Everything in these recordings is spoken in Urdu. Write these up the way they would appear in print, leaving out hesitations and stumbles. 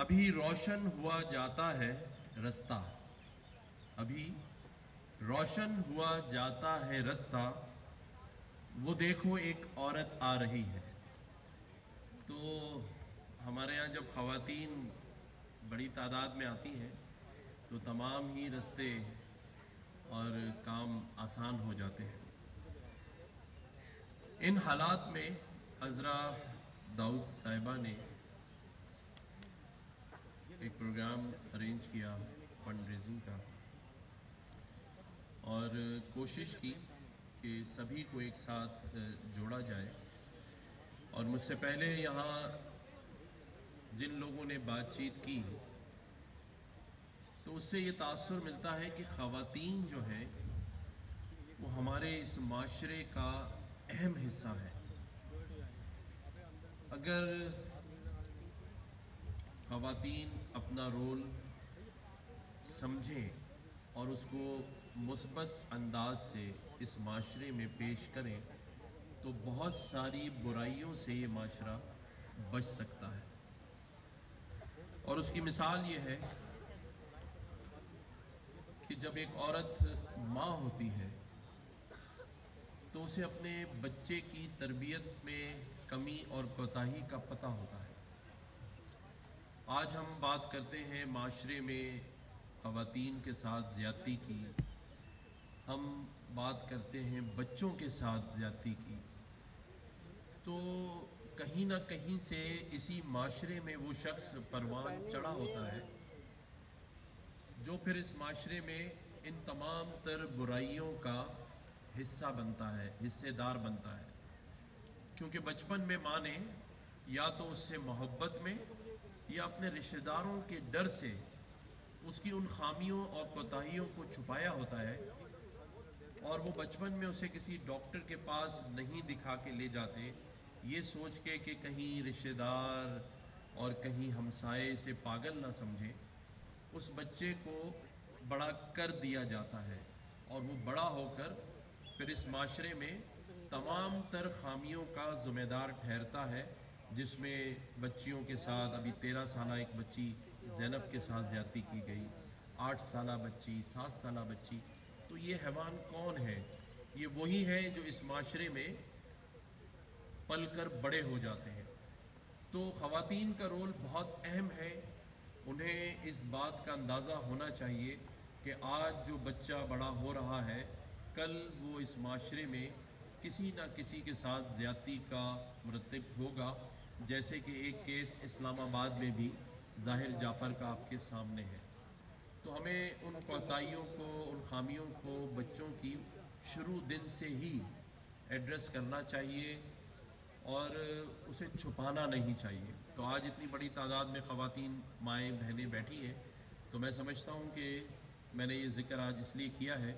ابھی روشن ہوا جاتا ہے رستہ، ابھی روشن ہوا جاتا ہے رستہ، وہ دیکھو ایک عورت آ رہی ہے۔ تو ہمارے یہاں جب خواتین بڑی تعداد میں آتی ہیں تو تمام ہی رستے اور کام آسان ہو جاتے ہیں۔ ان حالات میں عذرا داؤد صاحبہ نے ایک پروگرام ارینج کیا فنڈ ریزنگ کا، اور کوشش کی کہ سبھی کو ایک ساتھ جوڑا جائے۔ اور مجھ سے پہلے یہاں جن لوگوں نے بات چیت کی تو اس سے یہ تاثر ملتا ہے کہ خواتین جو ہیں وہ ہمارے اس معاشرے کا اہم حصہ ہے۔ اگر خواتین اپنا رول سمجھیں اور اس کو مثبت انداز سے اس معاشرے میں پیش کریں تو بہت ساری برائیوں سے یہ معاشرہ بچ سکتا ہے۔ اور اس کی مثال یہ ہے کہ جب ایک عورت ماں ہوتی ہے تو اسے اپنے بچے کی تربیت میں کمی اور کوتاہی کا پتہ ہوتا ہے۔ آج ہم بات کرتے ہیں معاشرے میں خواتین کے ساتھ زیادتی کی، ہم بات کرتے ہیں بچوں کے ساتھ زیادتی کی، تو کہیں نہ کہیں سے اسی معاشرے میں وہ شخص پروان چڑھا ہوتا ہے جو پھر اس معاشرے میں ان تمام تر برائیوں کا حصہ بنتا ہے، حصے دار بنتا ہے۔ کیونکہ بچپن میں ماں نے یا تو اس سے محبت میں یا اپنے رشتہ داروں کے ڈر سے اس کی ان خامیوں اور کوتاہیوں کو چھپایا ہوتا ہے، اور وہ بچپن میں اسے کسی ڈاکٹر کے پاس نہیں دکھا کے لے جاتے یہ سوچ کے کہ کہیں رشتہ دار اور کہیں ہمسائے اسے پاگل نہ سمجھے۔ اس بچے کو بڑا کر دیا جاتا ہے اور وہ بڑا ہو کر پھر اس معاشرے میں تمام تر خامیوں کا ذمہ دار ٹھہرتا ہے، جس میں بچیوں کے ساتھ ابھی 13 سالہ ایک بچی زینب کے ساتھ زیادتی کی گئی، 8 سالہ بچی، 7 سالہ بچی۔ تو یہ حیوان کون ہے؟ یہ وہی ہیں جو اس معاشرے میں پل کر بڑے ہو جاتے ہیں۔ تو خواتین کا رول بہت اہم ہے۔ انہیں اس بات کا اندازہ ہونا چاہیے کہ آج جو بچہ بڑا ہو رہا ہے کل وہ اس معاشرے میں کسی نہ کسی کے ساتھ زیادتی کا مرتکب ہوگا، جیسے کہ ایک کیس اسلام آباد میں بھی ظاہر جعفر کا آپ کے سامنے ہے۔ تو ہمیں ان کوتاہیوں کو، ان خامیوں کو بچوں کی شروع دن سے ہی ایڈریس کرنا چاہیے اور اسے چھپانا نہیں چاہیے۔ تو آج اتنی بڑی تعداد میں خواتین مائیں بہنیں بیٹھی ہیں تو میں سمجھتا ہوں کہ میں نے یہ ذکر آج اس لیے کیا ہے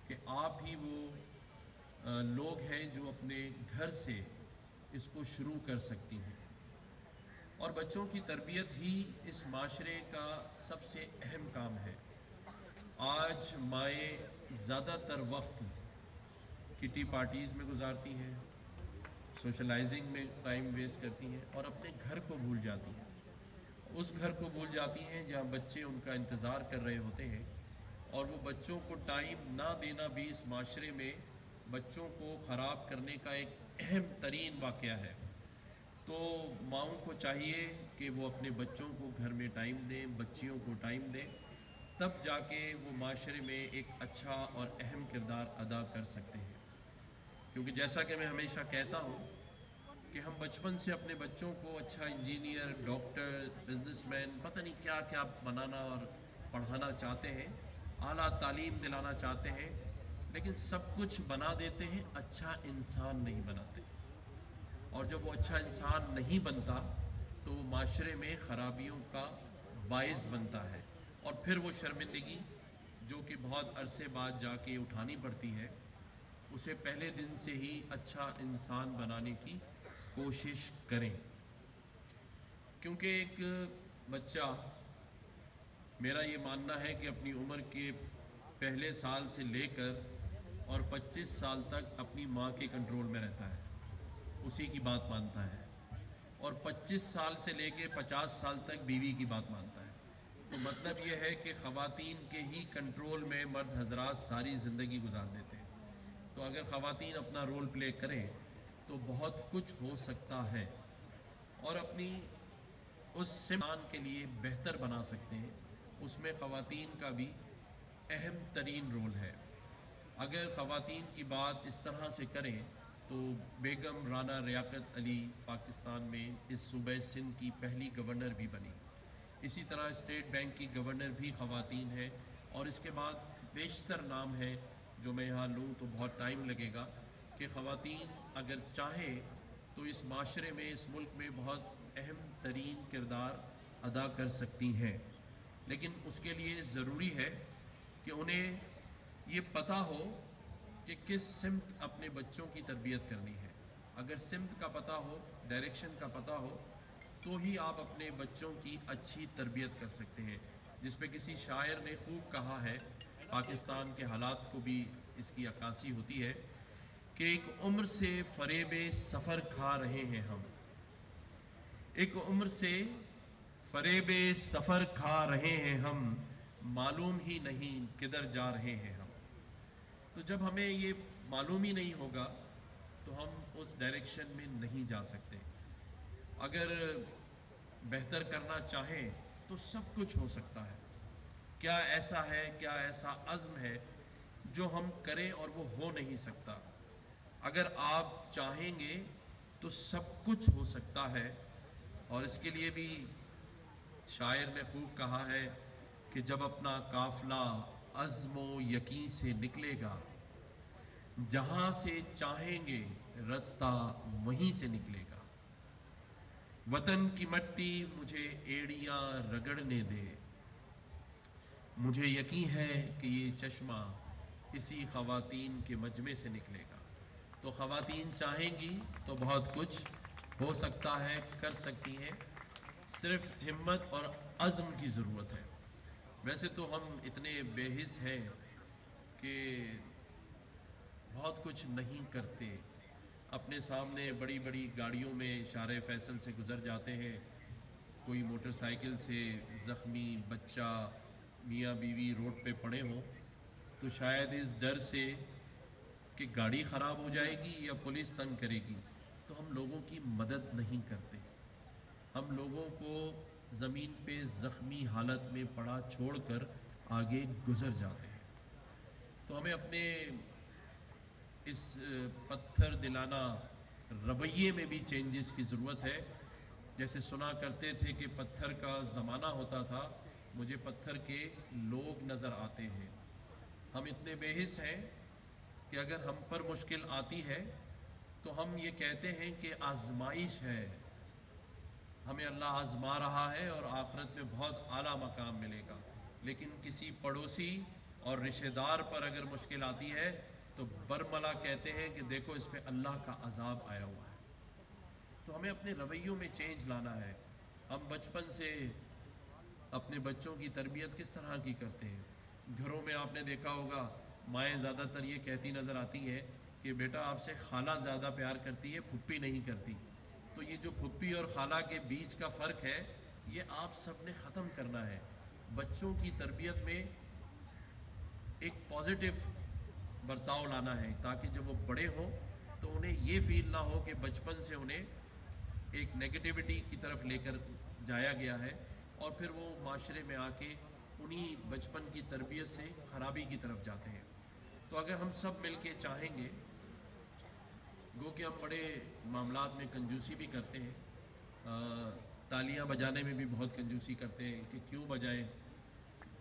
کہ آپ ہی وہ لوگ ہیں جو اپنے گھر سے اس کو شروع کر سکتی ہیں، اور بچوں کی تربیت ہی اس معاشرے کا سب سے اہم کام ہے۔ آج مائیں زیادہ تر وقت کٹی پارٹیز میں گزارتی ہیں، سوشلائزنگ میں ٹائم ویسٹ کرتی ہیں اور اپنے گھر کو بھول جاتی ہیں۔ اس گھر کو بھول جاتی ہیں جہاں بچے ان کا انتظار کر رہے ہوتے ہیں، اور وہ بچوں کو ٹائم نہ دینا بھی اس معاشرے میں بچوں کو خراب کرنے کا ایک اہم ترین واقعہ ہے۔ تو ماؤں کو چاہیے کہ وہ اپنے بچوں کو گھر میں ٹائم دیں، بچیوں کو ٹائم دیں، تب جا کے وہ معاشرے میں ایک اچھا اور اہم کردار ادا کر سکتے ہیں۔ کیونکہ جیسا کہ میں ہمیشہ کہتا ہوں کہ ہم بچپن سے اپنے بچوں کو اچھا انجینئر، ڈاکٹر، بزنس مین، پتہ نہیں کیا کیا بنانا اور پڑھانا چاہتے ہیں، اعلیٰ تعلیم دلانا چاہتے ہیں، لیکن سب کچھ بنا دیتے ہیں، اچھا انسان نہیں بناتے۔ اور جب وہ اچھا انسان نہیں بنتا تو وہ معاشرے میں خرابیوں کا باعث بنتا ہے، اور پھر وہ شرمندگی جو کہ بہت عرصے بعد جا کے اٹھانی پڑتی ہے، اسے پہلے دن سے ہی اچھا انسان بنانے کی کوشش کریں۔ کیونکہ ایک بچہ، میرا یہ ماننا ہے کہ اپنی عمر کے پہلے سال سے لے کر اور 25 سال تک اپنی ماں کے کنٹرول میں رہتا ہے، اسی کی بات مانتا ہے۔ اور 25 سال سے لے کے 50 سال تک بیوی کی بات مانتا ہے. تو مطلب یہ ہے کہ خواتین کے ہی کنٹرول میں مرد حضرات ساری زندگی گزار دیتے ہیں. تو اگر خواتین اپنا رول پلے کریں تو بہت کچھ ہو سکتا ہے اور اپنی اس سمان کے لیے بہتر بنا سکتے ہیں. اس میں خواتین کا بھی اہم ترین رول ہے. اگر خواتین کی بات اس طرح سے کریں تو بیگم رانا ریاقت علی پاکستان میں اس صوبہ سندھ کی پہلی گورنر بھی بنی. اسی طرح اسٹیٹ بینک کی گورنر بھی خواتین ہیں. اور اس کے بعد بیشتر نام ہیں جو میں یہاں لوں تو بہت ٹائم لگے گا کہ خواتین اگر چاہیں تو اس معاشرے میں اس ملک میں بہت اہم ترین کردار ادا کر سکتی ہیں. لیکن اس کے لیے ضروری ہے کہ انہیں یہ پتہ ہو کہ کس سمت اپنے بچوں کی تربیت کرنی ہے. اگر سمت کا پتہ ہو، ڈائریکشن کا پتہ ہو تو ہی آپ اپنے بچوں کی اچھی تربیت کر سکتے ہیں. جس پہ کسی شاعر نے خوب کہا ہے، پاکستان کے حالات کو بھی اس کی عکاسی ہوتی ہے کہ ایک عمر سے فریب سفر کھا رہے ہیں ہم، ایک عمر سے فریب سفر کھا رہے ہیں ہم، معلوم ہی نہیں کدھر جا رہے ہیں ہم. تو جب ہمیں یہ معلوم ہی نہیں ہوگا تو ہم اس ڈائریکشن میں نہیں جا سکتے. اگر بہتر کرنا چاہیں تو سب کچھ ہو سکتا ہے. کیا ایسا ہے، کیا ایسا عزم ہے جو ہم کریں اور وہ ہو نہیں سکتا؟ اگر آپ چاہیں گے تو سب کچھ ہو سکتا ہے. اور اس کے لیے بھی شاعر نے خوب کہا ہے کہ جب اپنا قافلہ عزم و یقین سے نکلے گا، جہاں سے چاہیں گے رستہ وہیں سے نکلے گا. وطن کی مٹی مجھے ایڑیاں رگڑنے دے، مجھے یقین ہے کہ یہ چشمہ اسی خواتین کے مجمع سے نکلے گا. تو خواتین چاہیں گی تو بہت کچھ ہو سکتا ہے، کر سکتی ہیں. صرف ہمت اور عزم کی ضرورت ہے. ویسے تو ہم اتنے بے حس ہیں کہ بہت کچھ نہیں کرتے. اپنے سامنے بڑی بڑی گاڑیوں میں شارع فیصل سے گزر جاتے ہیں. کوئی موٹر سائیکل سے زخمی بچہ، میاں بیوی روڈ پہ پڑے ہوں تو شاید اس ڈر سے کہ گاڑی خراب ہو جائے گی یا پولیس تنگ کرے گی تو ہم لوگوں کی مدد نہیں کرتے. ہم لوگوں کو زمین پہ زخمی حالت میں پڑا چھوڑ کر آگے گزر جاتے ہیں. تو ہمیں اپنے اس پتھر دلانہ رویے میں بھی چینجز کی ضرورت ہے. جیسے سنا کرتے تھے کہ پتھر کا زمانہ ہوتا تھا، مجھے پتھر کے لوگ نظر آتے ہیں. ہم اتنے بے حس ہیں کہ اگر ہم پر مشکل آتی ہے تو ہم یہ کہتے ہیں کہ آزمائش ہے، ہمیں اللہ آزما رہا ہے اور آخرت میں بہت اعلیٰ مقام ملے گا. لیکن کسی پڑوسی اور رشتہ دار پر اگر مشکل آتی ہے تو برملا کہتے ہیں کہ دیکھو اس پہ اللہ کا عذاب آیا ہوا ہے. تو ہمیں اپنے رویوں میں چینج لانا ہے. ہم بچپن سے اپنے بچوں کی تربیت کس طرح کی کرتے ہیں؟ گھروں میں آپ نے دیکھا ہوگا مائیں زیادہ تر یہ کہتی نظر آتی ہیں کہ بیٹا آپ سے خالہ زیادہ پیار کرتی ہے، پھپھی نہیں کرتی. تو یہ جو پھپھی اور خالہ کے بیچ کا فرق ہے یہ آپ سب نے ختم کرنا ہے. بچوں کی تربیت میں ایک پازیٹیو برتاؤ لانا ہے تاکہ جب وہ بڑے ہوں تو انہیں یہ فیل نہ ہو کہ بچپن سے انہیں ایک نیگیٹیوٹی کی طرف لے کر جایا گیا ہے اور پھر وہ معاشرے میں آ کے انہی بچپن کی تربیت سے خرابی کی طرف جاتے ہیں. تو اگر ہم سب مل کے چاہیں گے، گو کہ ہم بڑے معاملات میں کنجوسی بھی کرتے ہیں، تالیاں بجانے میں بھی بہت کنجوسی کرتے ہیں کہ کیوں بجائیں،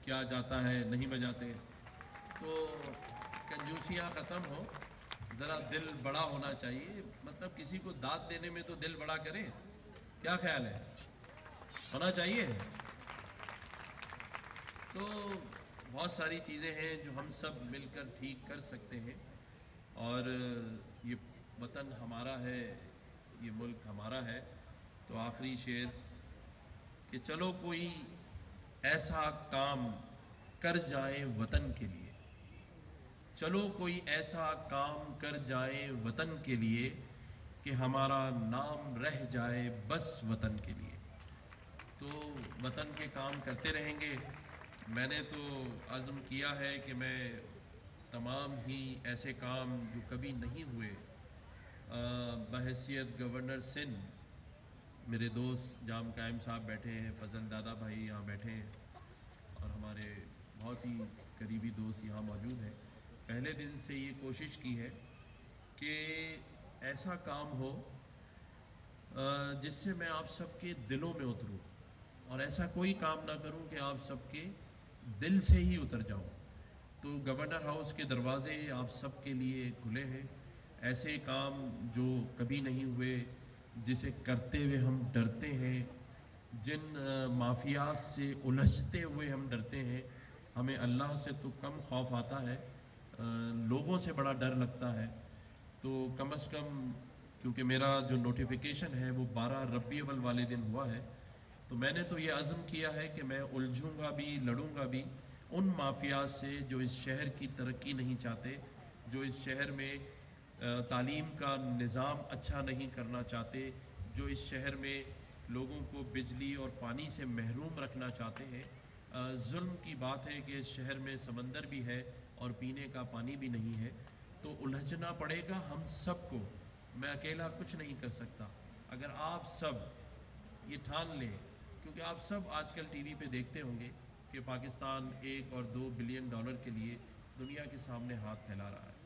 کیا جاتا ہے نہیں بجاتے. تو کنجوسیاں ختم ہو، ذرا دل بڑا ہونا چاہیے. مطلب کسی کو داد دینے میں تو دل بڑا کرے، کیا خیال ہے؟ ہونا چاہیے. تو بہت ساری چیزیں ہیں جو ہم سب مل کر ٹھیک کر سکتے ہیں. اور یہ وطن ہمارا ہے، یہ ملک ہمارا ہے. تو آخری شعر کہ چلو کوئی ایسا کام کر جائیں وطن کے لیے، چلو کوئی ایسا کام کر جائیں وطن کے لیے کہ ہمارا نام رہ جائے بس وطن کے لیے. تو وطن کے کام کرتے رہیں گے. میں نے تو عزم کیا ہے کہ میں تمام ہی ایسے کام جو کبھی نہیں ہوئے بحیثیت گورنر سندھ، میرے دوست جام قائم صاحب بیٹھے ہیں، فضل دادا بھائی یہاں بیٹھے ہیں اور ہمارے بہت ہی قریبی دوست یہاں موجود ہیں، پہلے دن سے یہ کوشش کی ہے کہ ایسا کام ہو جس سے میں آپ سب کے دلوں میں اتروں، اور ایسا کوئی کام نہ کروں کہ آپ سب کے دل سے ہی اتر جاؤں. تو گورنر ہاؤس کے دروازے آپ سب کے لیے کھلے ہیں. ایسے کام جو کبھی نہیں ہوئے، جسے کرتے ہوئے ہم ڈرتے ہیں، جن مافیات سے الجھتے ہوئے ہم ڈرتے ہیں. ہمیں اللہ سے تو کم خوف آتا ہے، لوگوں سے بڑا ڈر لگتا ہے. تو کم از کم کیونکہ میرا جو نوٹیفیکیشن ہے وہ 12 ربیع الاول والے دن ہوا ہے، تو میں نے تو یہ عزم کیا ہے کہ میں الجھوں گا بھی، لڑوں گا بھی ان مافیات سے جو اس شہر کی ترقی نہیں چاہتے، جو اس شہر میں تعلیم کا نظام اچھا نہیں کرنا چاہتے، جو اس شہر میں لوگوں کو بجلی اور پانی سے محروم رکھنا چاہتے ہیں. ظلم کی بات ہے کہ اس شہر میں سمندر بھی ہے اور پینے کا پانی بھی نہیں ہے. تو الجھنا پڑے گا ہم سب کو. میں اکیلا کچھ نہیں کر سکتا. اگر آپ سب یہ ٹھان لیں، کیونکہ آپ سب آج کل ٹی وی پہ دیکھتے ہوں گے کہ پاکستان 1 اور 2 بلین ڈالر کے لیے دنیا کے سامنے ہاتھ پھیلا رہا ہے،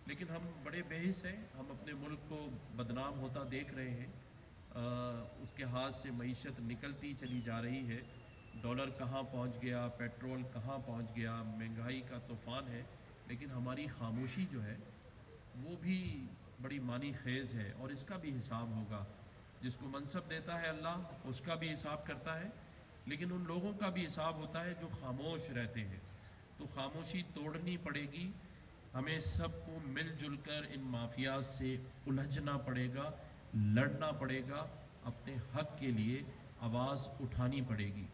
لیکن ہم بڑے بے حس ہیں. ہم اپنے ملک کو بدنام ہوتا دیکھ رہے ہیں. اس کے ہاتھ سے معیشت نکلتی چلی جا رہی ہے. ڈالر کہاں پہنچ گیا، پیٹرول کہاں پہنچ گیا، مہنگائی کا طوفان ہے. لیکن ہماری خاموشی جو ہے وہ بھی بڑی معنی خیز ہے، اور اس کا بھی حساب ہوگا. جس کو منصب دیتا ہے اللہ، اس کا بھی حساب کرتا ہے، لیکن ان لوگوں کا بھی حساب ہوتا ہے جو خاموش رہتے ہیں. تو خاموشی توڑنی پڑے گی. ہمیں سب کو مل جل کر ان مافیات سے الجھنا پڑے گا، لڑنا پڑے گا، اپنے حق کے لیے آواز اٹھانی پڑے گی.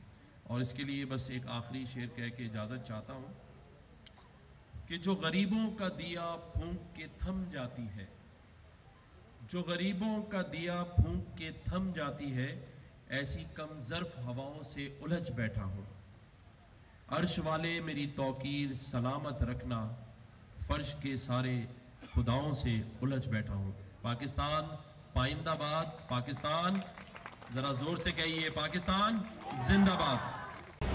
اور اس کے لیے بس ایک آخری شعر کہہ کے اجازت چاہتا ہوں کہ جو غریبوں کا دیا پھونک کے تھم جاتی ہے، جو غریبوں کا دیا پھونک کے تھم جاتی ہے، ایسی کم ظرف ہواؤں سے الجھ بیٹھا ہوں. عرش والے میری توقیر سلامت رکھنا، فرش کے سارے خداؤں سے الجھ بیٹھا ہوں. پاکستان پائندہ باد. پاکستان، ذرا زور سے کہیے، پاکستان زندہ باد.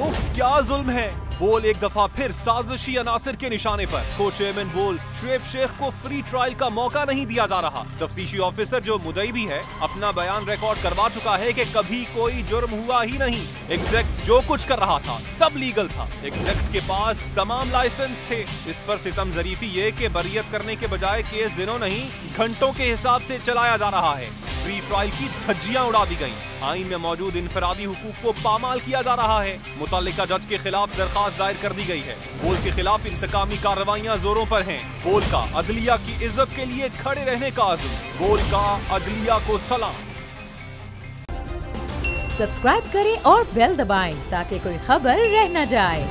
اف کیا ظلم ہے. بول ایک دفعہ پھر سازشی عناصر کے نشانے پر. کو چیئرمین بول شعیب شیخ کو فری ٹرائل کا موقع نہیں دیا جا رہا. تفتیشی آفیسر جو مدعی بھی ہے اپنا بیان ریکارڈ کروا چکا ہے کہ کبھی کوئی جرم ہوا ہی نہیں. ایگزیکٹ جو کچھ کر رہا تھا سب لیگل تھا. ایگزیکٹ کے پاس تمام لائسنس تھے. اس پر ستم ظریفی یہ کہ بریت کرنے کے بجائے کیس دنوں نہیں گھنٹوں کے حساب سے چلایا جا رہا ہے. فری ٹرائل کی دھجیاں اڑا دی گئیں. آئین میں موجود انفرادی حقوق کو پامال کیا جا رہا ہے. متعلقہ جج کے خلاف درخواست دائر کر دی گئی ہے. بول کے خلاف انتقامی کارروائیاں زوروں پر ہیں. بول کا عدلیہ کی عزت کے لیے کھڑے رہنے کا عزم. بول کا عدلیہ کو سلام. سبسکرائب کریں اور بیل دبائیں تاکہ کوئی خبر رہ نہ جائے.